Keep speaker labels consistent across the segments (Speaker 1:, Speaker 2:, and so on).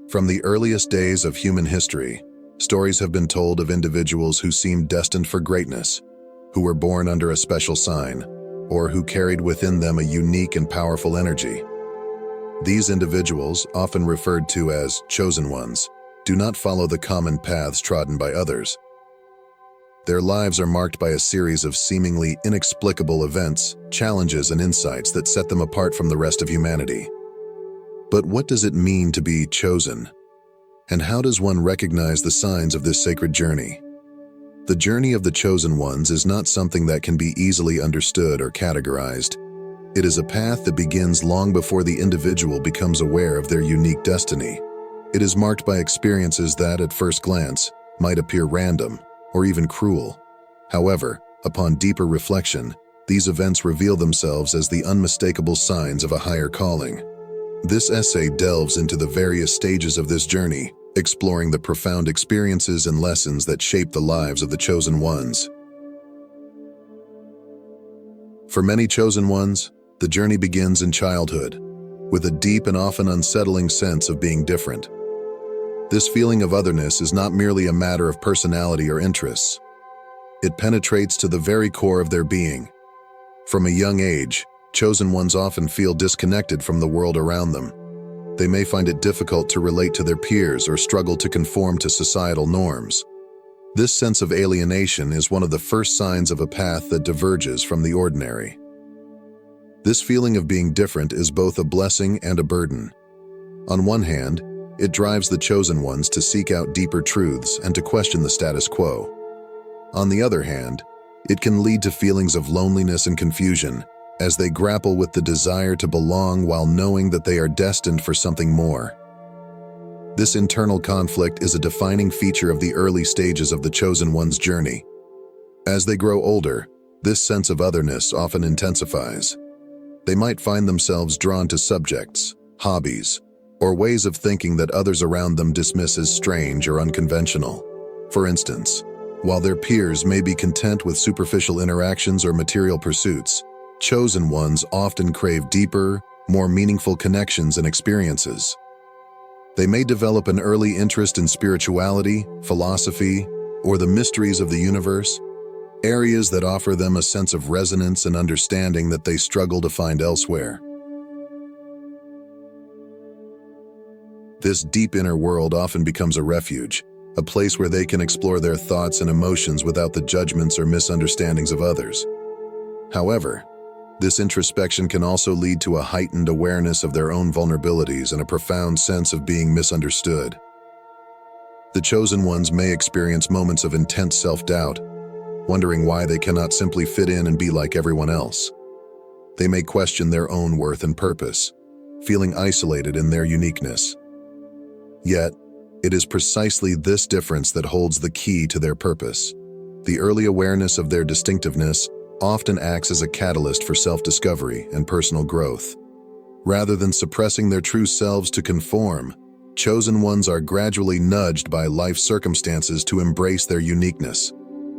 Speaker 1: From the earliest days of human history, stories have been told of individuals who seemed destined for greatness, who were born under a special sign, or who carried within them a unique and powerful energy. These individuals, often referred to as chosen ones, do not follow the common paths trodden by others. Their lives are marked by a series of seemingly inexplicable events, challenges, and insights that set them apart from the rest of humanity. But what does it mean to be chosen? And how does one recognize the signs of this sacred journey? The journey of the chosen ones is not something that can be easily understood or categorized. It is a path that begins long before the individual becomes aware of their unique destiny. It is marked by experiences that, at first glance, might appear random or even cruel. However, upon deeper reflection, these events reveal themselves as the unmistakable signs of a higher calling. This essay delves into the various stages of this journey, exploring the profound experiences and lessons that shape the lives of the chosen ones. For many chosen ones, the journey begins in childhood, with a deep and often unsettling sense of being different. This feeling of otherness is not merely a matter of personality or interests. It penetrates to the very core of their being. From a young age, chosen ones often feel disconnected from the world around them. They may find it difficult to relate to their peers or struggle to conform to societal norms. This sense of alienation is one of the first signs of a path that diverges from the ordinary. This feeling of being different is both a blessing and a burden. On one hand, it drives the chosen ones to seek out deeper truths and to question the status quo. On the other hand, it can lead to feelings of loneliness and confusion as they grapple with the desire to belong while knowing that they are destined for something more. This internal conflict is a defining feature of the early stages of the chosen one's journey. As they grow older, this sense of otherness often intensifies. They might find themselves drawn to subjects, hobbies, or ways of thinking that others around them dismiss as strange or unconventional. For instance, while their peers may be content with superficial interactions or material pursuits, chosen ones often crave deeper, more meaningful connections and experiences. They may develop an early interest in spirituality, philosophy, or the mysteries of the universe, areas that offer them a sense of resonance and understanding that they struggle to find elsewhere. This deep inner world often becomes a refuge, a place where they can explore their thoughts and emotions without the judgments or misunderstandings of others. However, this introspection can also lead to a heightened awareness of their own vulnerabilities and a profound sense of being misunderstood. The chosen ones may experience moments of intense self-doubt, wondering why they cannot simply fit in and be like everyone else. They may question their own worth and purpose, feeling isolated in their uniqueness. Yet, it is precisely this difference that holds the key to their purpose. The early awareness of their distinctiveness often acts as a catalyst for self-discovery and personal growth. Rather than suppressing their true selves to conform, chosen ones are gradually nudged by life circumstances to embrace their uniqueness.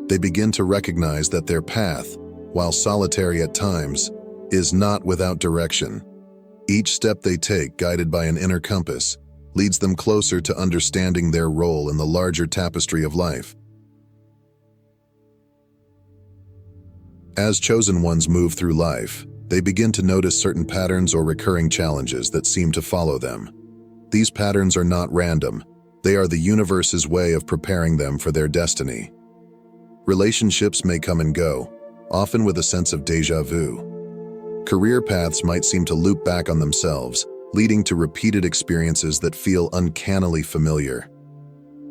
Speaker 1: They begin to recognize that their path, while solitary at times, is not without direction. Each step they take, guided by an inner compass, leads them closer to understanding their role in the larger tapestry of life. As chosen ones move through life, they begin to notice certain patterns or recurring challenges that seem to follow them. These patterns are not random. They are the universe's way of preparing them for their destiny. Relationships may come and go, often with a sense of déjà vu. Career paths might seem to loop back on themselves, leading to repeated experiences that feel uncannily familiar.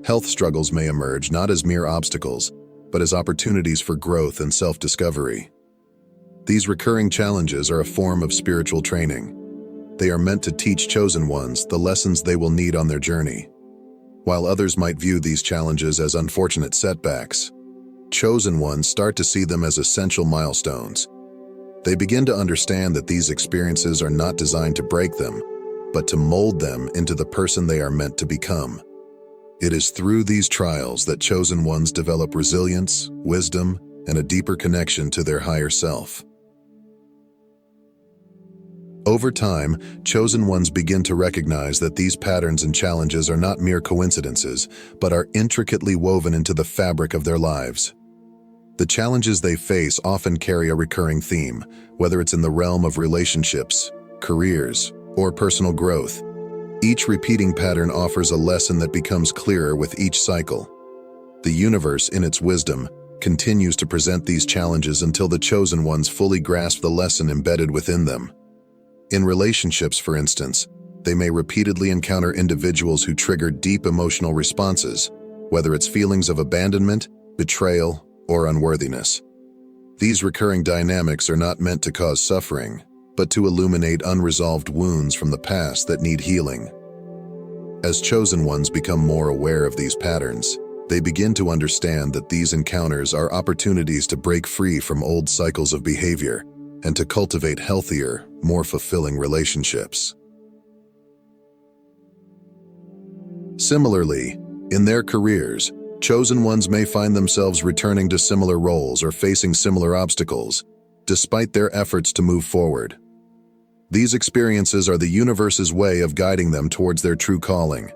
Speaker 1: Health struggles may emerge not as mere obstacles, but as opportunities for growth and self-discovery. These recurring challenges are a form of spiritual training. They are meant to teach chosen ones the lessons they will need on their journey. While others might view these challenges as unfortunate setbacks, chosen ones start to see them as essential milestones. They begin to understand that these experiences are not designed to break them, but to mold them into the person they are meant to become. It is through these trials that chosen ones develop resilience, wisdom, and a deeper connection to their higher self. Over time, chosen ones begin to recognize that these patterns and challenges are not mere coincidences, but are intricately woven into the fabric of their lives. The challenges they face often carry a recurring theme, whether it's in the realm of relationships, careers, or personal growth. Each repeating pattern offers a lesson that becomes clearer with each cycle. The universe, in its wisdom, continues to present these challenges until the chosen ones fully grasp the lesson embedded within them. In relationships, for instance, they may repeatedly encounter individuals who trigger deep emotional responses, whether it's feelings of abandonment, betrayal, or unworthiness. These recurring dynamics are not meant to cause suffering, but to illuminate unresolved wounds from the past that need healing. As chosen ones become more aware of these patterns, they begin to understand that these encounters are opportunities to break free from old cycles of behavior and to cultivate healthier, more fulfilling relationships. Similarly, in their careers, chosen ones may find themselves returning to similar roles or facing similar obstacles, despite their efforts to move forward. These experiences are the universe's way of guiding them towards their true calling.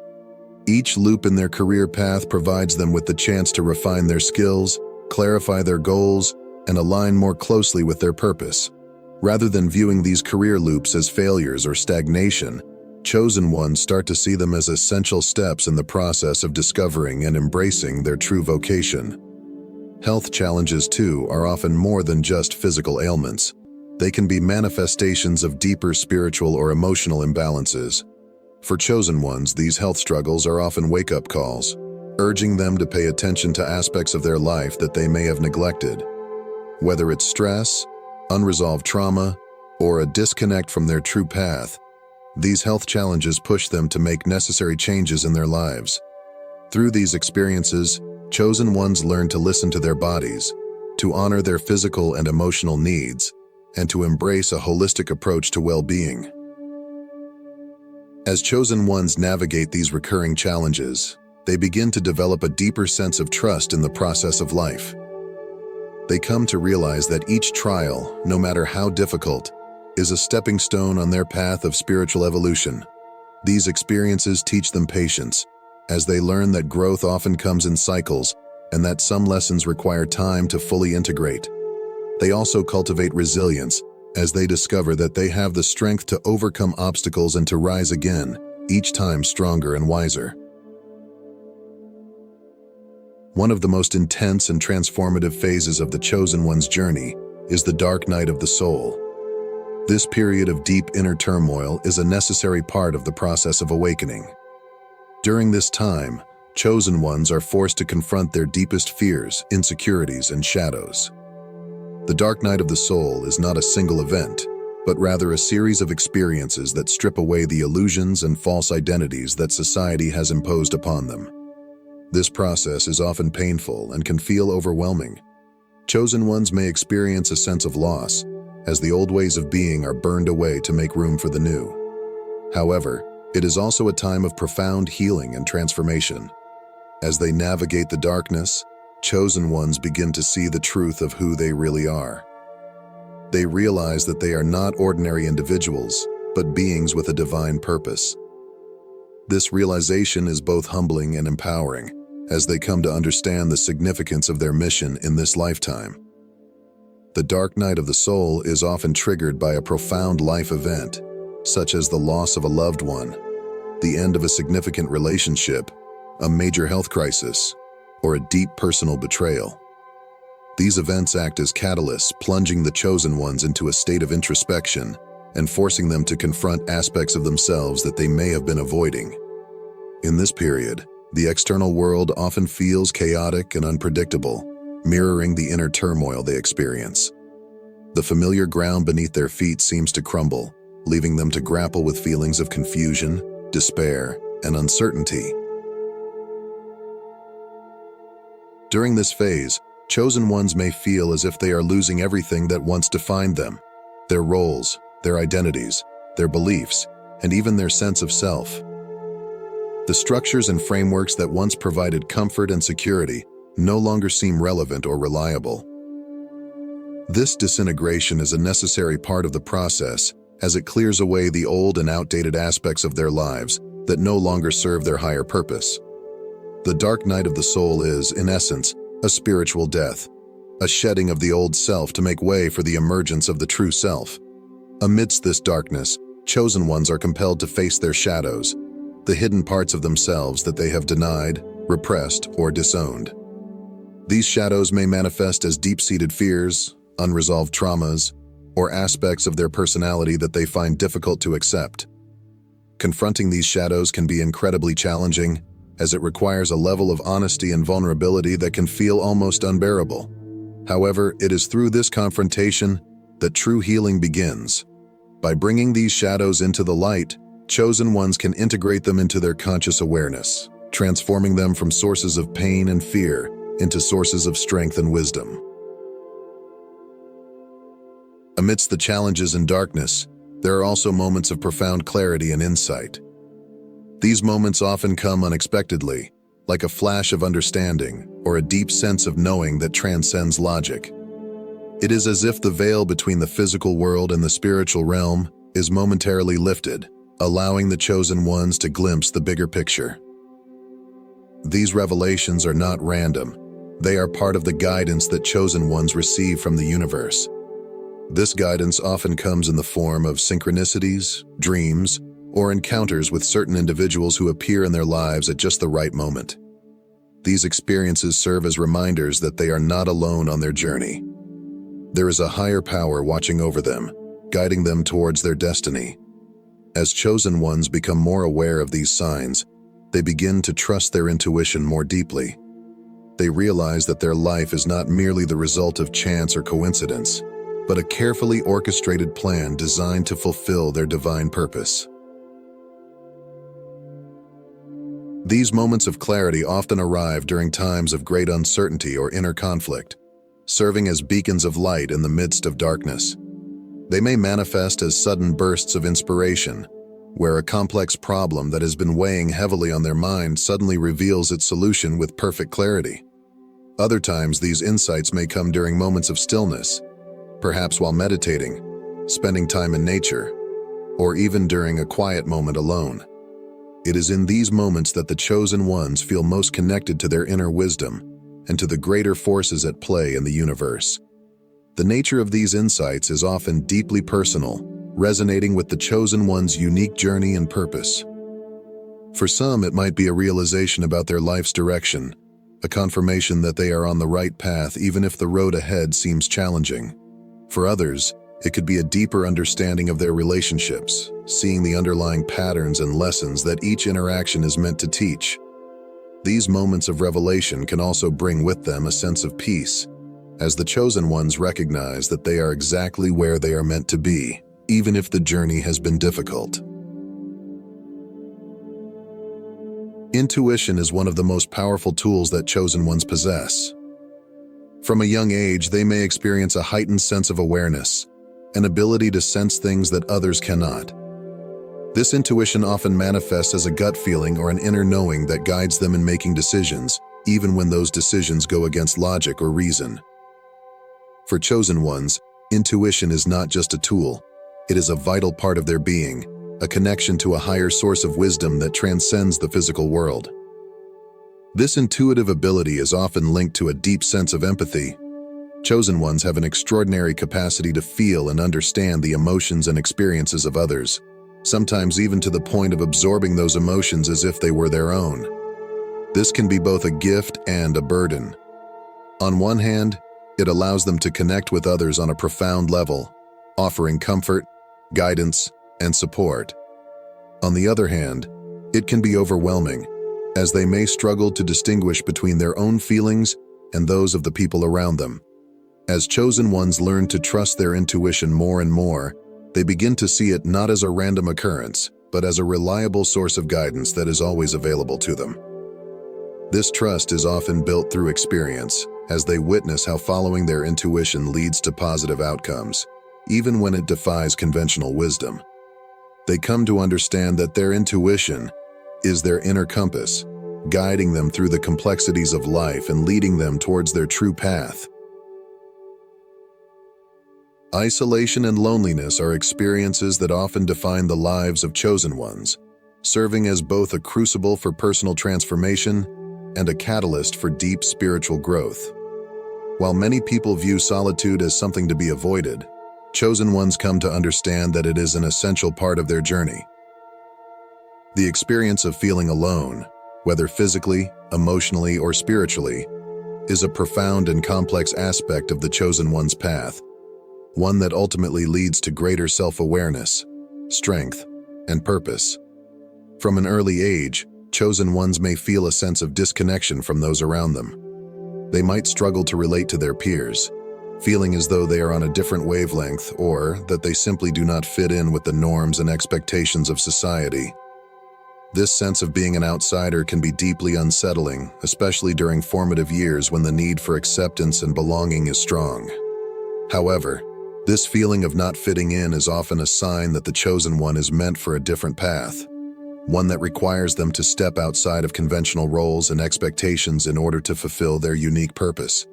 Speaker 1: Each loop in their career path provides them with the chance to refine their skills, clarify their goals, and align more closely with their purpose. Rather than viewing these career loops as failures or stagnation, chosen ones start to see them as essential steps in the process of discovering and embracing their true vocation. Health challenges, too, are often more than just physical ailments. They can be manifestations of deeper spiritual or emotional imbalances. For chosen ones, these health struggles are often wake-up calls, urging them to pay attention to aspects of their life that they may have neglected. Whether it's stress, unresolved trauma, or a disconnect from their true path, these health challenges push them to make necessary changes in their lives. Through these experiences, chosen ones learn to listen to their bodies, to honor their physical and emotional needs, and to embrace a holistic approach to well-being. As chosen ones navigate these recurring challenges, they begin to develop a deeper sense of trust in the process of life. They come to realize that each trial, no matter how difficult, is a stepping stone on their path of spiritual evolution. These experiences teach them patience, as they learn that growth often comes in cycles and that some lessons require time to fully integrate. They also cultivate resilience, as they discover that they have the strength to overcome obstacles and to rise again, each time stronger and wiser. One of the most intense and transformative phases of the chosen one's journey is the dark night of the soul. This period of deep inner turmoil is a necessary part of the process of awakening. During this time, chosen ones are forced to confront their deepest fears, insecurities, and shadows. The dark night of the soul is not a single event, but rather a series of experiences that strip away the illusions and false identities that society has imposed upon them. This process is often painful and can feel overwhelming. Chosen ones may experience a sense of loss, as the old ways of being are burned away to make room for the new. However, it is also a time of profound healing and transformation. As they navigate the darkness, chosen ones begin to see the truth of who they really are. They realize that they are not ordinary individuals, but beings with a divine purpose. This realization is both humbling and empowering, as they come to understand the significance of their mission in this lifetime. The dark night of the soul is often triggered by a profound life event, such as the loss of a loved one, the end of a significant relationship, a major health crisis, or a deep personal betrayal. These events act as catalysts, plunging the chosen ones into a state of introspection and forcing them to confront aspects of themselves that they may have been avoiding. In this period, the external world often feels chaotic and unpredictable, mirroring the inner turmoil they experience. The familiar ground beneath their feet seems to crumble, leaving them to grapple with feelings of confusion, despair, and uncertainty. During this phase, chosen ones may feel as if they are losing everything that once defined them: their roles, their identities, their beliefs, and even their sense of self. The structures and frameworks that once provided comfort and security no longer seem relevant or reliable. This disintegration is a necessary part of the process, as it clears away the old and outdated aspects of their lives that no longer serve their higher purpose. The dark night of the soul is, in essence, a spiritual death, a shedding of the old self to make way for the emergence of the true self. Amidst this darkness, chosen ones are compelled to face their shadows, the hidden parts of themselves that they have denied, repressed, or disowned. These shadows may manifest as deep-seated fears, unresolved traumas, or aspects of their personality that they find difficult to accept. Confronting these shadows can be incredibly challenging, as it requires a level of honesty and vulnerability that can feel almost unbearable. However, it is through this confrontation that true healing begins. By bringing these shadows into the light, chosen ones can integrate them into their conscious awareness, transforming them from sources of pain and fear into sources of strength and wisdom. Amidst the challenges and darkness, there are also moments of profound clarity and insight. These moments often come unexpectedly, like a flash of understanding or a deep sense of knowing that transcends logic. It is as if the veil between the physical world and the spiritual realm is momentarily lifted, allowing the chosen ones to glimpse the bigger picture. These revelations are not random. They are part of the guidance that chosen ones receive from the universe. This guidance often comes in the form of synchronicities, dreams, or encounters with certain individuals who appear in their lives at just the right moment. These experiences serve as reminders that they are not alone on their journey. There is a higher power watching over them, guiding them towards their destiny. As chosen ones become more aware of these signs, they begin to trust their intuition more deeply. They realize that their life is not merely the result of chance or coincidence, but a carefully orchestrated plan designed to fulfill their divine purpose. These moments of clarity often arrive during times of great uncertainty or inner conflict, serving as beacons of light in the midst of darkness. They may manifest as sudden bursts of inspiration, where a complex problem that has been weighing heavily on their mind suddenly reveals its solution with perfect clarity. Other times, these insights may come during moments of stillness, perhaps while meditating, spending time in nature, or even during a quiet moment alone. It is in these moments that the chosen ones feel most connected to their inner wisdom and to the greater forces at play in the universe. The nature of these insights is often deeply personal, resonating with the chosen one's unique journey and purpose. For some, it might be a realization about their life's direction, a confirmation that they are on the right path even if the road ahead seems challenging. For others, it could be a deeper understanding of their relationships, seeing the underlying patterns and lessons that each interaction is meant to teach. These moments of revelation can also bring with them a sense of peace, as the chosen ones recognize that they are exactly where they are meant to be, even if the journey has been difficult. Intuition is one of the most powerful tools that chosen ones possess. From a young age, they may experience a heightened sense of awareness, an ability to sense things that others cannot. This intuition often manifests as a gut feeling or an inner knowing that guides them in making decisions, even when those decisions go against logic or reason. For chosen ones, intuition is not just a tool, it is a vital part of their being, a connection to a higher source of wisdom that transcends the physical world. This intuitive ability is often linked to a deep sense of empathy. Chosen ones have an extraordinary capacity to feel and understand the emotions and experiences of others, sometimes even to the point of absorbing those emotions as if they were their own. This can be both a gift and a burden. On one hand, it allows them to connect with others on a profound level, offering comfort, guidance, and support. On the other hand, it can be overwhelming, as they may struggle to distinguish between their own feelings and those of the people around them. As chosen ones learn to trust their intuition more and more, they begin to see it not as a random occurrence, but as a reliable source of guidance that is always available to them. This trust is often built through experience, as they witness how following their intuition leads to positive outcomes, even when it defies conventional wisdom. They come to understand that their intuition is their inner compass, guiding them through the complexities of life and leading them towards their true path. Isolation and loneliness are experiences that often define the lives of chosen ones, serving as both a crucible for personal transformation and a catalyst for deep spiritual growth. While many people view solitude as something to be avoided, chosen ones come to understand that it is an essential part of their journey. The experience of feeling alone, whether physically, emotionally, or spiritually, is a profound and complex aspect of the chosen one's path, one that ultimately leads to greater self-awareness, strength, and purpose. From an early age, chosen ones may feel a sense of disconnection from those around them. They might struggle to relate to their peers, feeling as though they are on a different wavelength or that they simply do not fit in with the norms and expectations of society. This sense of being an outsider can be deeply unsettling, especially during formative years when the need for acceptance and belonging is strong. However, this feeling of not fitting in is often a sign that the chosen one is meant for a different path, one that requires them to step outside of conventional roles and expectations in order to fulfill their unique purpose.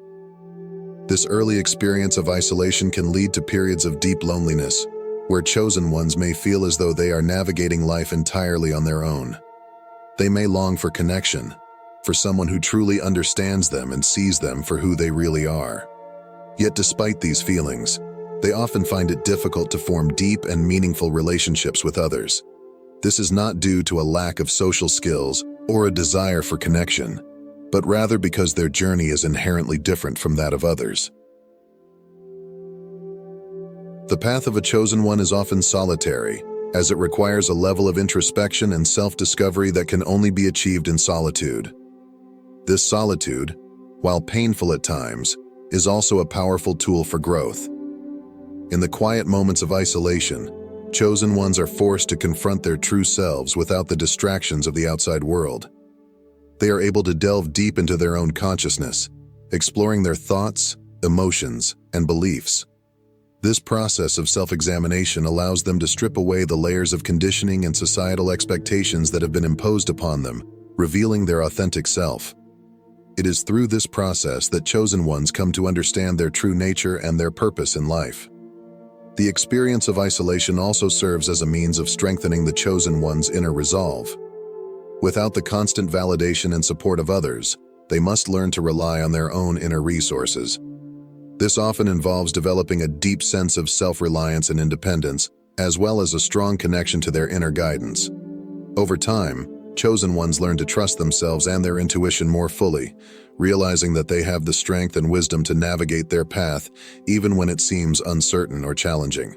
Speaker 1: This early experience of isolation can lead to periods of deep loneliness, where chosen ones may feel as though they are navigating life entirely on their own. They may long for connection, for someone who truly understands them and sees them for who they really are. Yet despite these feelings, they often find it difficult to form deep and meaningful relationships with others. This is not due to a lack of social skills or a desire for connection, but rather because their journey is inherently different from that of others. The path of a chosen one is often solitary, as it requires a level of introspection and self-discovery that can only be achieved in solitude. This solitude, while painful at times, is also a powerful tool for growth. In the quiet moments of isolation, chosen ones are forced to confront their true selves without the distractions of the outside world. They are able to delve deep into their own consciousness, exploring their thoughts, emotions, and beliefs. This process of self-examination allows them to strip away the layers of conditioning and societal expectations that have been imposed upon them, revealing their authentic self. It is through this process that chosen ones come to understand their true nature and their purpose in life. The experience of isolation also serves as a means of strengthening the chosen one's inner resolve. Without the constant validation and support of others, they must learn to rely on their own inner resources. This often involves developing a deep sense of self-reliance and independence, as well as a strong connection to their inner guidance. Over time, chosen ones learn to trust themselves and their intuition more fully, realizing that they have the strength and wisdom to navigate their path even when it seems uncertain or challenging.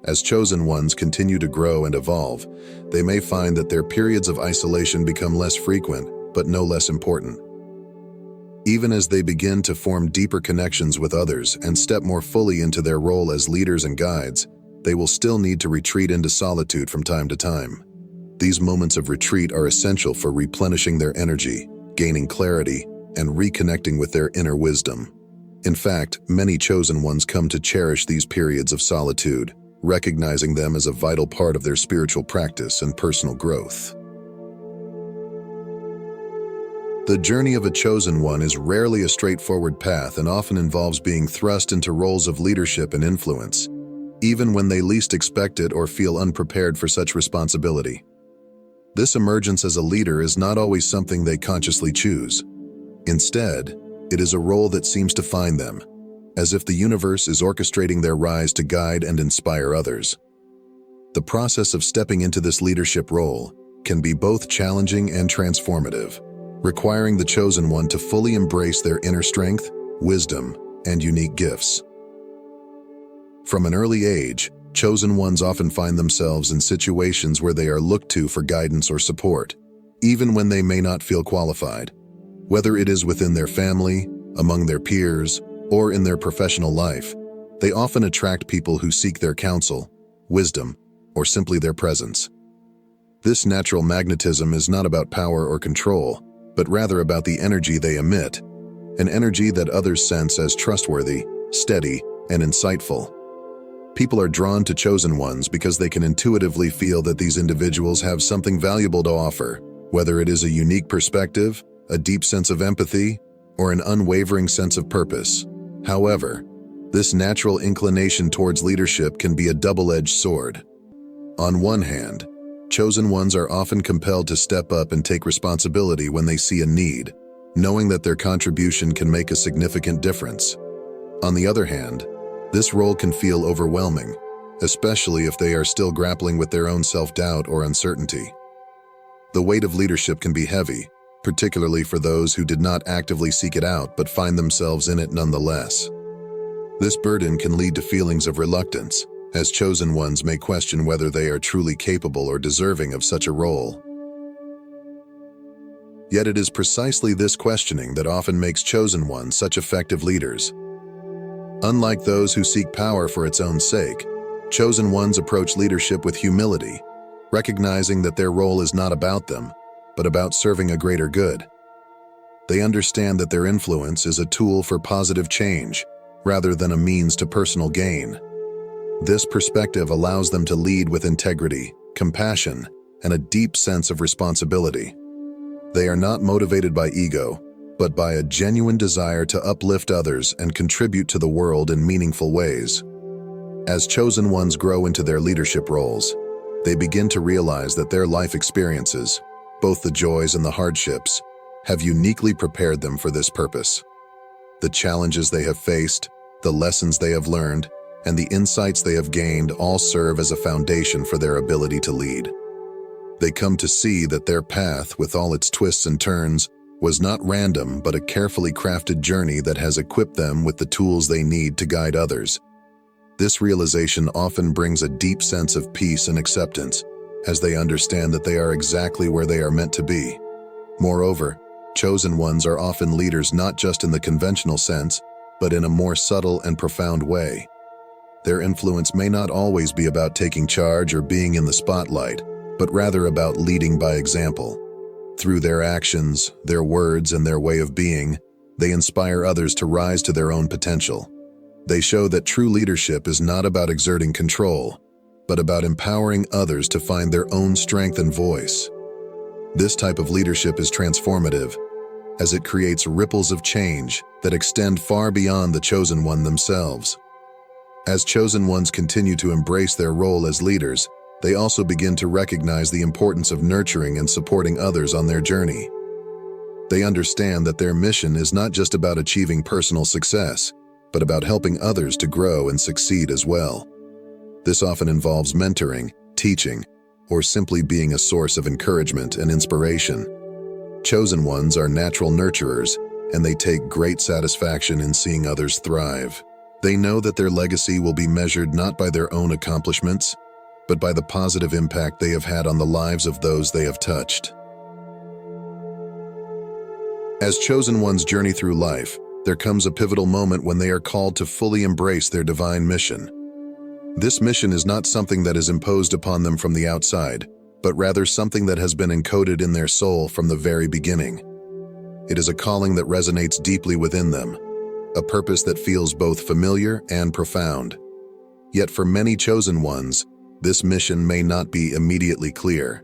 Speaker 1: As chosen ones continue to grow and evolve, they may find that their periods of isolation become less frequent, but no less important. Even as they begin to form deeper connections with others and step more fully into their role as leaders and guides, they will still need to retreat into solitude from time to time. These moments of retreat are essential for replenishing their energy, gaining clarity, and reconnecting with their inner wisdom. In fact, many chosen ones come to cherish these periods of solitude, recognizing them as a vital part of their spiritual practice and personal growth. The journey of a chosen one is rarely a straightforward path and often involves being thrust into roles of leadership and influence, even when they least expect it or feel unprepared for such responsibility. This emergence as a leader is not always something they consciously choose. Instead, it is a role that seems to find them, as if the universe is orchestrating their rise to guide and inspire others. The process of stepping into this leadership role can be both challenging and transformative, requiring the chosen one to fully embrace their inner strength, wisdom, and unique gifts. From an early age, chosen ones often find themselves in situations where they are looked to for guidance or support, even when they may not feel qualified. Whether it is within their family, among their peers, or in their professional life, they often attract people who seek their counsel, wisdom, or simply their presence. This natural magnetism is not about power or control, but rather about the energy they emit, an energy that others sense as trustworthy, steady, and insightful. People are drawn to chosen ones because they can intuitively feel that these individuals have something valuable to offer, whether it is a unique perspective, a deep sense of empathy, or an unwavering sense of purpose. However, This natural inclination towards leadership can be a double-edged sword. On one hand, chosen ones are often compelled to step up and take responsibility when they see a need, knowing that their contribution can make a significant difference. On the other hand, this role can feel overwhelming, especially if they are still grappling with their own self-doubt or uncertainty. The weight of leadership can be heavy, particularly for those who did not actively seek it out but find themselves in it nonetheless. This burden can lead to feelings of reluctance, as chosen ones may question whether they are truly capable or deserving of such a role. Yet it is precisely this questioning that often makes chosen ones such effective leaders. Unlike those who seek power for its own sake, chosen ones approach leadership with humility, recognizing that their role is not about them, but about serving a greater good. They understand that their influence is a tool for positive change, rather than a means to personal gain. This perspective allows them to lead with integrity, compassion, and a deep sense of responsibility. They are not motivated by ego, but by a genuine desire to uplift others and contribute to the world in meaningful ways. As chosen ones grow into their leadership roles, they begin to realize that their life experiences, both the joys and the hardships, have uniquely prepared them for this purpose. The challenges they have faced, the lessons they have learned, and the insights they have gained all serve as a foundation for their ability to lead. They come to see that their path, with all its twists and turns, was not random but a carefully crafted journey that has equipped them with the tools they need to guide others. This realization often brings a deep sense of peace and acceptance, as they understand that they are exactly where they are meant to be. Moreover, chosen ones are often leaders not just in the conventional sense, but in a more subtle and profound way. Their influence may not always be about taking charge or being in the spotlight, but rather about leading by example. Through their actions, their words, and their way of being, they inspire others to rise to their own potential. They show that true leadership is not about exerting control, but about empowering others to find their own strength and voice. This type of leadership is transformative, as it creates ripples of change that extend far beyond the chosen one themselves. As chosen ones continue to embrace their role as leaders, they also begin to recognize the importance of nurturing and supporting others on their journey. They understand that their mission is not just about achieving personal success, but about helping others to grow and succeed as well. This often involves mentoring, teaching, or simply being a source of encouragement and inspiration. Chosen ones are natural nurturers, and they take great satisfaction in seeing others thrive. They know that their legacy will be measured not by their own accomplishments, but by the positive impact they have had on the lives of those they have touched. As chosen ones journey through life, there comes a pivotal moment when they are called to fully embrace their divine mission. This mission is not something that is imposed upon them from the outside, but rather something that has been encoded in their soul from the very beginning. It is a calling that resonates deeply within them, a purpose that feels both familiar and profound. Yet for many chosen ones, this mission may not be immediately clear.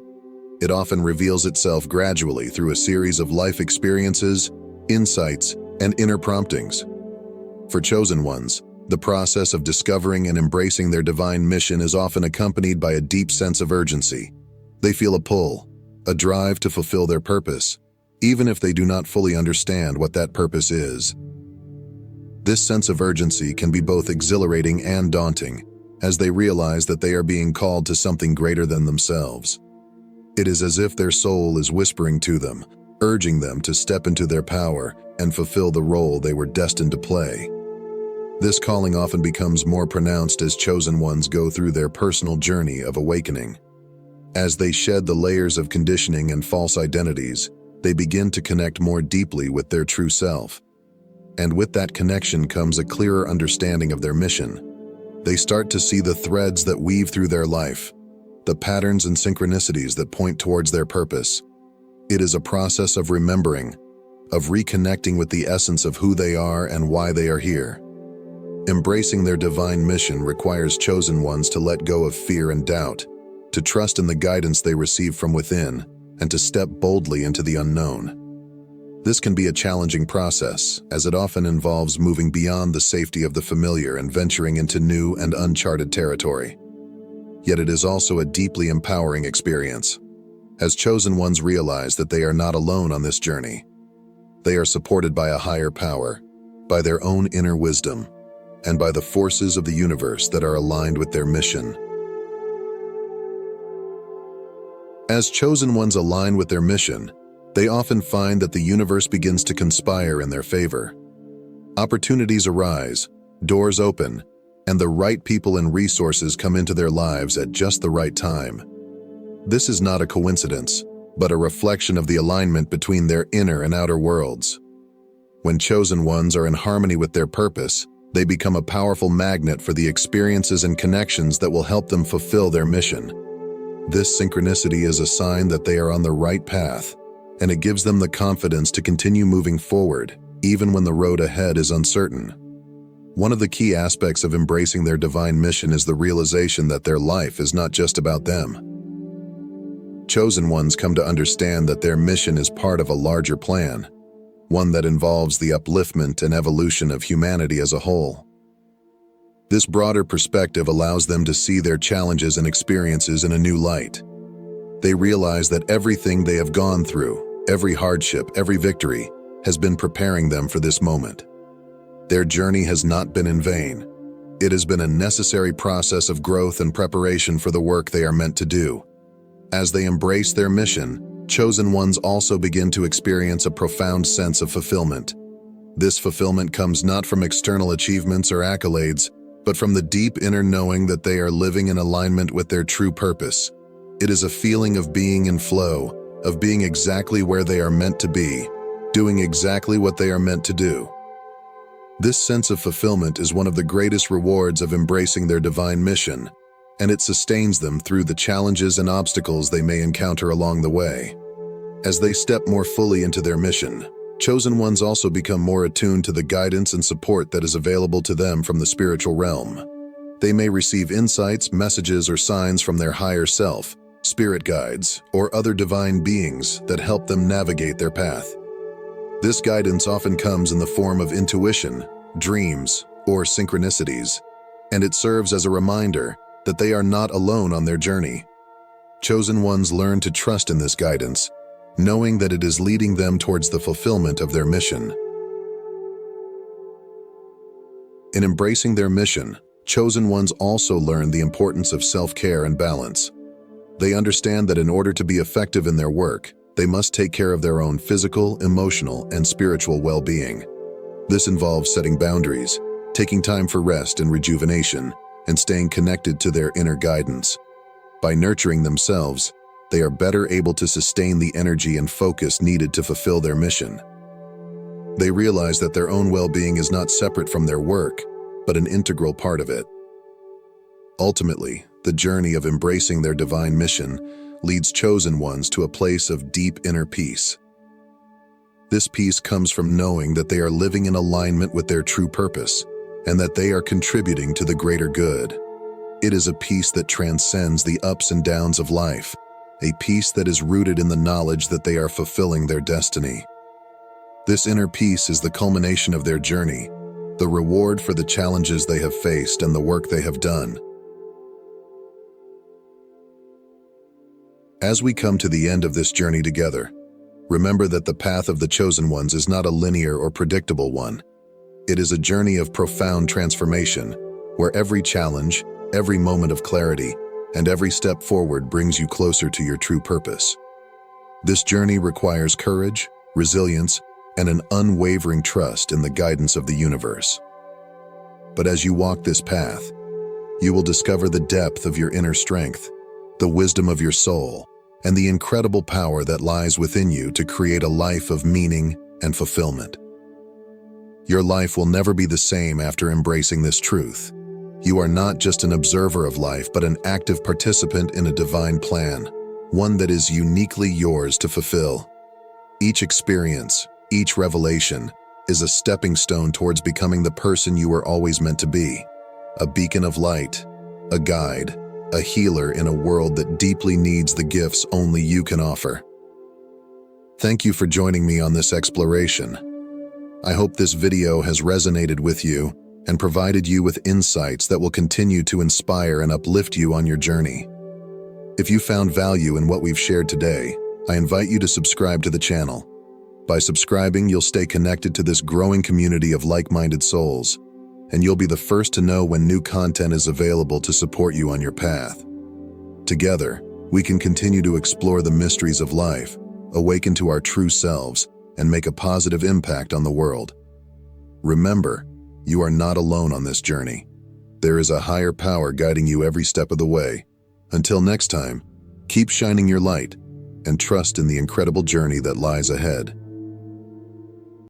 Speaker 1: It often reveals itself gradually through a series of life experiences, insights, and inner promptings. For chosen ones, the process of discovering and embracing their divine mission is often accompanied by a deep sense of urgency. They feel a pull, a drive to fulfill their purpose, even if they do not fully understand what that purpose is. This sense of urgency can be both exhilarating and daunting, as they realize that they are being called to something greater than themselves. It is as if their soul is whispering to them, urging them to step into their power and fulfill the role they were destined to play. This calling often becomes more pronounced as chosen ones go through their personal journey of awakening. As they shed the layers of conditioning and false identities, they begin to connect more deeply with their true self. And with that connection comes a clearer understanding of their mission. They start to see the threads that weave through their life, the patterns and synchronicities that point towards their purpose. It is a process of remembering, of reconnecting with the essence of who they are and why they are here. Embracing their divine mission requires chosen ones to let go of fear and doubt, to trust in the guidance they receive from within, and to step boldly into the unknown. This can be a challenging process, as it often involves moving beyond the safety of the familiar and venturing into new and uncharted territory. Yet it is also a deeply empowering experience, as chosen ones realize that they are not alone on this journey. They are supported by a higher power, by their own inner wisdom, and by the forces of the universe that are aligned with their mission. As chosen ones align with their mission, they often find that the universe begins to conspire in their favor. Opportunities arise, doors open, and the right people and resources come into their lives at just the right time. This is not a coincidence, but a reflection of the alignment between their inner and outer worlds. When chosen ones are in harmony with their purpose, they become a powerful magnet for the experiences and connections that will help them fulfill their mission. This synchronicity is a sign that they are on the right path, and it gives them the confidence to continue moving forward, even when the road ahead is uncertain. One of the key aspects of embracing their divine mission is the realization that their life is not just about them. Chosen ones come to understand that their mission is part of a larger plan, one that involves the upliftment and evolution of humanity as a whole. This broader perspective allows them to see their challenges and experiences in a new light. They realize that everything they have gone through, every hardship, every victory, has been preparing them for this moment. Their journey has not been in vain. It has been a necessary process of growth and preparation for the work they are meant to do. As they embrace their mission, chosen ones also begin to experience a profound sense of fulfillment. This fulfillment comes not from external achievements or accolades, but from the deep inner knowing that they are living in alignment with their true purpose. It is a feeling of being in flow, of being exactly where they are meant to be, doing exactly what they are meant to do. This sense of fulfillment is one of the greatest rewards of embracing their divine mission, and it sustains them through the challenges and obstacles they may encounter along the way. As they step more fully into their mission, chosen ones also become more attuned to the guidance and support that is available to them from the spiritual realm. They may receive insights, messages, or signs from their higher self, spirit guides, or other divine beings that help them navigate their path. This guidance often comes in the form of intuition, dreams, or synchronicities, and it serves as a reminder that they are not alone on their journey. Chosen ones learn to trust in this guidance, knowing that it is leading them towards the fulfillment of their mission. In embracing their mission, chosen ones also learn the importance of self-care and balance. They understand that in order to be effective in their work, they must take care of their own physical, emotional, and spiritual well-being. This involves setting boundaries, taking time for rest and rejuvenation, and staying connected to their inner guidance. By nurturing themselves, they are better able to sustain the energy and focus needed to fulfill their mission. They realize that their own well-being is not separate from their work, but an integral part of it. Ultimately, the journey of embracing their divine mission leads chosen ones to a place of deep inner peace. This peace comes from knowing that they are living in alignment with their true purpose, and that they are contributing to the greater good. It is a peace that transcends the ups and downs of life, a peace that is rooted in the knowledge that they are fulfilling their destiny. This inner peace is the culmination of their journey, the reward for the challenges they have faced and the work they have done. As we come to the end of this journey together, remember that the path of the chosen ones is not a linear or predictable one. It is a journey of profound transformation, where every challenge, every moment of clarity, and every step forward brings you closer to your true purpose. This journey requires courage, resilience, and an unwavering trust in the guidance of the universe. But as you walk this path, you will discover the depth of your inner strength, the wisdom of your soul, and the incredible power that lies within you to create a life of meaning and fulfillment. Your life will never be the same after embracing this truth. You are not just an observer of life, but an active participant in a divine plan, one that is uniquely yours to fulfill. Each experience, each revelation, is a stepping stone towards becoming the person you were always meant to be, a beacon of light, a guide, a healer in a world that deeply needs the gifts only you can offer. Thank you for joining me on this exploration. I hope this video has resonated with you and provided you with insights that will continue to inspire and uplift you on your journey. If you found value in what we've shared today, I invite you to subscribe to the channel. By subscribing, you'll stay connected to this growing community of like-minded souls, and you'll be the first to know when new content is available to support you on your path. Together, we can continue to explore the mysteries of life, awaken to our true selves, and make a positive impact on the world. Remember, you are not alone on this journey. There is a higher power guiding you every step of the way. Until next time, keep shining your light and trust in the incredible journey that lies ahead.